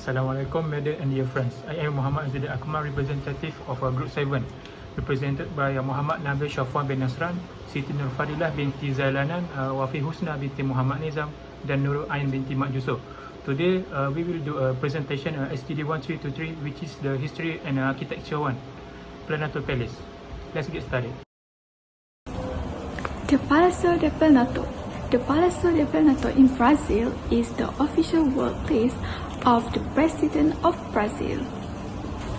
Assalamualaikum, madam and dear friends. I am Muhammad Azidin Akmal, representative of Group 7, represented by Muhammad Nabil Shafwan bin Nasran, Siti Nur Fadilah binti Zailanan, Wafi Husna binti Muhammad Nizam, dan Nurul Ain binti Mak Yusof. Today, we will do a presentation STD 1323, which is the history and architecture one, Planalto Palace. Let's get started. The Palacio de Planalto. The Palacio de Planalto in Brazil is the official workplace of the President of Brazil.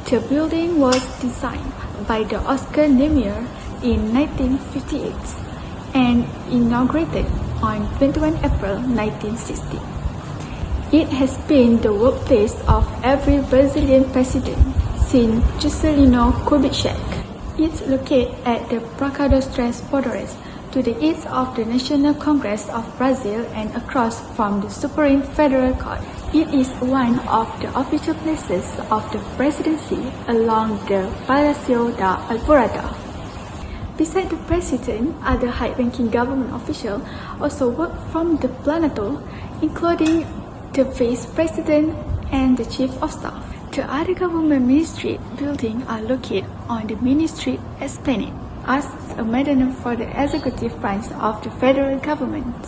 The building was designed by the Oscar Niemeyer in 1958 and inaugurated on 21 April 1960. It has been the workplace of every Brazilian president since Juscelino Kubitschek. It's located at the Praça dos Três Poderes, to the east of the National Congress of Brazil and across from the Supreme Federal Court. It is one of the official places of the presidency along the Palacio da Alvorada. Besides the president, other high-ranking government officials also work from the Planalto, including the vice president and the chief of staff. The other government ministry buildings are located on the Ministry Esplanade as a medallion for the executive branch of the federal government.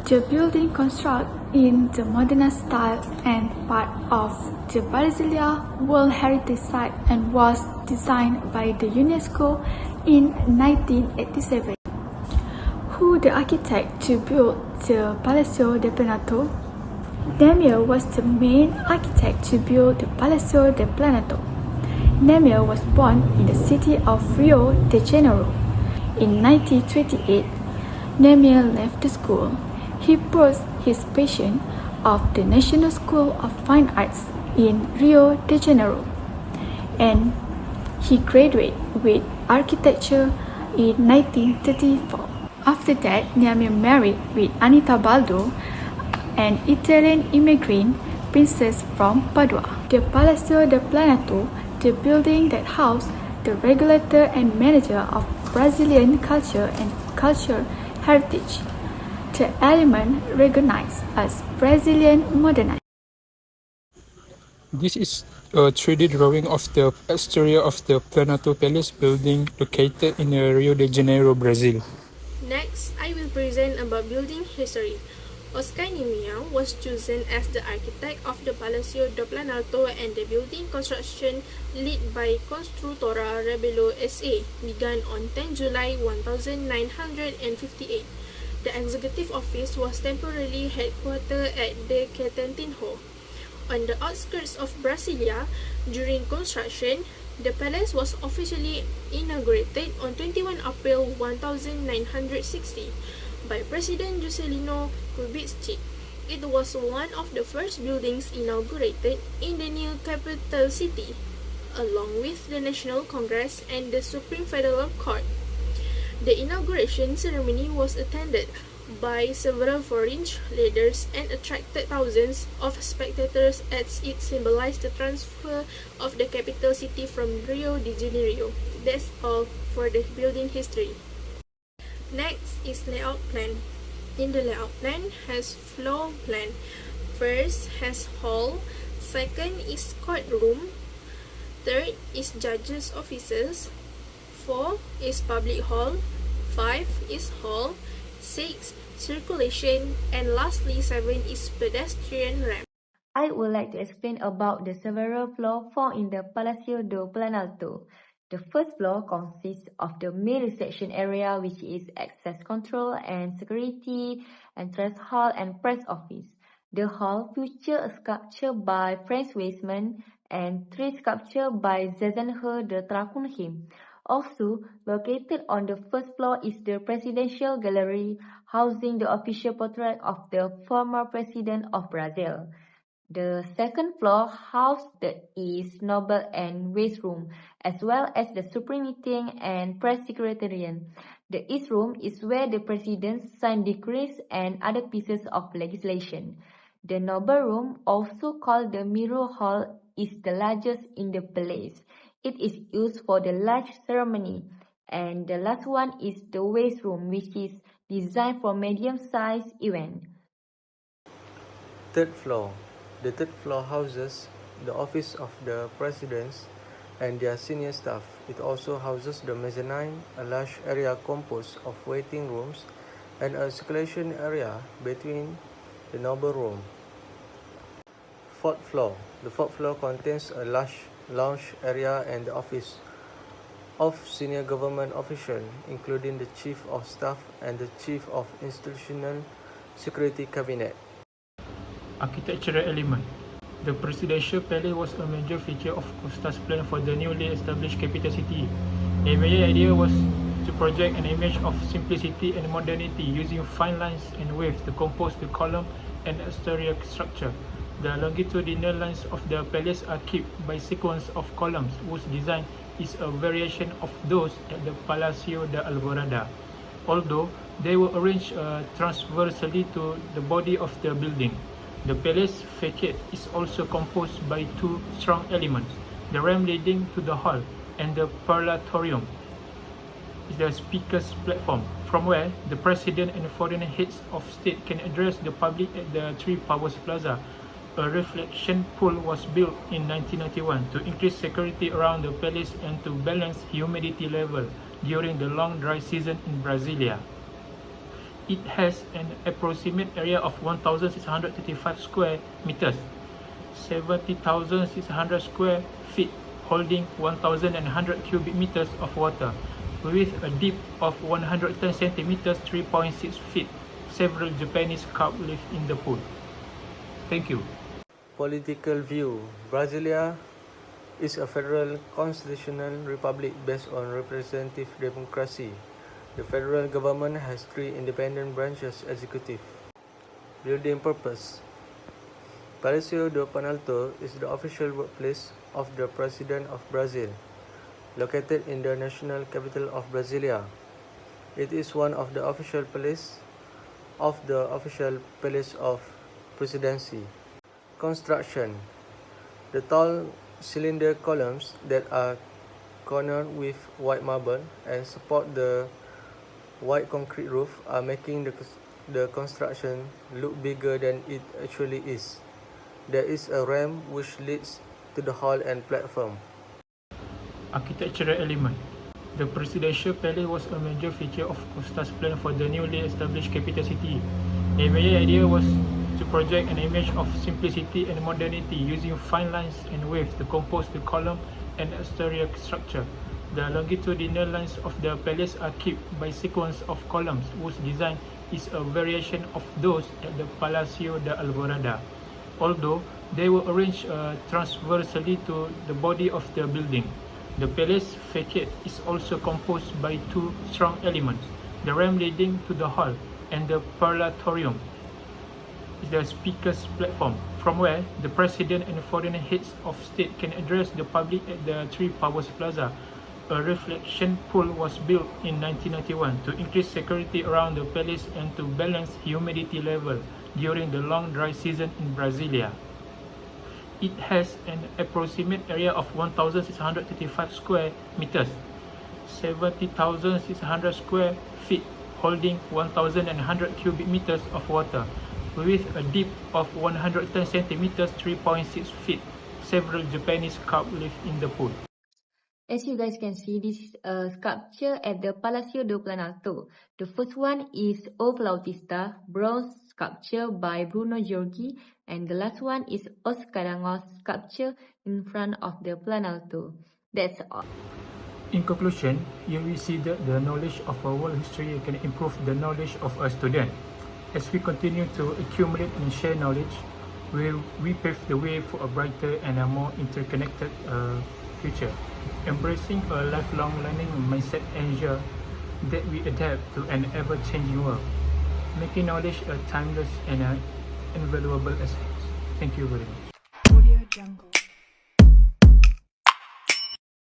The building constructed in the modern style and part of the Brasilia World Heritage Site and was designed by the UNESCO in 1987. Who the architect to build the Palacio de Planalto? Niemeyer was the main architect to build the Palacio de Planalto. Niemeyer was born in the city of Rio de Janeiro. In 1928, Niemeyer left the school. He pursued his passion of the National School of Fine Arts in Rio de Janeiro, and he graduated with architecture in 1934. After that, Niemeyer married with Anita Baldo, an Italian immigrant princess from Padua. The Palacio de Planalto, the building that housed the regulator and manager of Brazilian culture and cultural heritage, the element recognized as Brazilian modernized. This is a 3D drawing of the exterior of the Planalto Palace building located in Rio de Janeiro, Brazil. Next, I will present about building history. Oscar Niemeyer was chosen as the architect of the Palacio do Planalto, and the building construction, led by Construtora Rebelo S.A., began on 10 July 1958. The executive office was temporarily headquartered at the Catentinho. On the outskirts of Brasilia, during construction, the palace was officially inaugurated on 21 April 1960 by President Juscelino Kubitschek. It was one of the first buildings inaugurated in the new capital city, along with the National Congress and the Supreme Federal Court. The inauguration ceremony was attended by several foreign leaders and attracted thousands of spectators, as it symbolized the transfer of the capital city from Rio de Janeiro. That's all for the building history. Next is layout plan. In the layout plan has floor plan. First has hall, second is courtroom, third is judges' offices, 4 is public hall, 5 is hall, 6 circulation, and lastly 7 is pedestrian ramp. I would like to explain about the several floors found in the Palacio do Planalto. The first floor consists of the main reception area, which is access control and security, entrance hall and press office. The hall features a sculpture by Franz Weismann and 3 sculptures by Zezenher de Tracunheim. Also, located on the first floor is the Presidential Gallery, housing the official portrait of the former President of Brazil. The second floor houses the East, Noble and West Room, as well as the Supreme Meeting and Press Secretariat. The East Room is where the President signs decrees and other pieces of legislation. The Noble Room, also called the Mirror Hall, is the largest in the palace. It is used for the large ceremony. And the last one is the West Room, which is designed for medium-sized events. Third floor. The third floor houses the office of the presidents and their senior staff. It also houses the mezzanine, a large area composed of waiting rooms and a circulation area between the noble room. Fourth floor. The fourth floor contains a large lounge area and the office of senior government officials, including the Chief of Staff and the Chief of Institutional Security Cabinet. Architectural element. The presidential palace was a major feature of Costa's plan for the newly established capital city. The main idea was to project an image of simplicity and modernity using fine lines and waves to compose the column and exterior structure. The longitudinal lines of the palace are kept by sequence of columns whose design is a variation of those at the Palacio de Alvorada, although they were arranged transversely to the body of the building. The palace facade is also composed by two strong elements, the ramp leading to the hall and the Palatorium, the speaker's platform, from where the president and foreign heads of state can address the public at the Three Powers Plaza. A reflection pool was built in 1991 to increase security around the palace and to balance humidity level during the long dry season in Brasilia. It has an approximate area of 1,635 square meters, 70,600 square feet, holding 1,100 cubic meters of water, with a depth of 110 centimeters, 3.6 feet. Several Japanese carp live in the pool. Thank you. Political view. Brasilia is a federal constitutional republic based on representative democracy. The federal government has three independent branches: executive. Building purpose. Palacio do Planalto is the official workplace of the President of Brazil, located in the national capital of Brasilia. It is one of the official palaces of the official palace of presidency. Construction. The tall cylinder columns that are cornered with white marble and support the white concrete roof are making the construction look bigger than it actually is. There is a ramp which leads to the hall and platform. Architectural element. The presidential palace was a major feature of Costa's plan for the newly established capital city. The main idea was to project an image of simplicity and modernity using fine lines and waves to compose the column and exterior structure. The longitudinal lines of the palace are kept by sequence of columns whose design is a variation of those at the Palacio de Alvorada, although they were arranged transversely to the body of the building. The palace facade is also composed by two strong elements, the ramp leading to the hall and the Palatorium, the speaker's platform, from where the president and foreign heads of state can address the public at the Three Powers Plaza. A reflection pool was built in 1991 to increase security around the palace and to balance humidity level during the long dry season in Brasilia. It has an approximate area of 1,635 square meters, 70,600 square feet, holding 1,100 cubic meters of water, with a depth of 110 centimeters, 3.6 feet. Several Japanese carp live in the pool. As you guys can see, this is a sculpture at the Palacio do Planalto. The first one is O Flautista, bronze sculpture by Bruno Giorgi, and the last one is Os Carangos sculpture in front of the Planalto. That's all. In conclusion, here we see that the knowledge of our world history can improve the knowledge of a student. As we continue to accumulate and share knowledge, we pave the way for a brighter and a more interconnected future. Embracing a lifelong learning mindset ensures that we adapt to an ever-changing world, making knowledge a timeless and an invaluable asset. Thank you very much. Audio Jungle.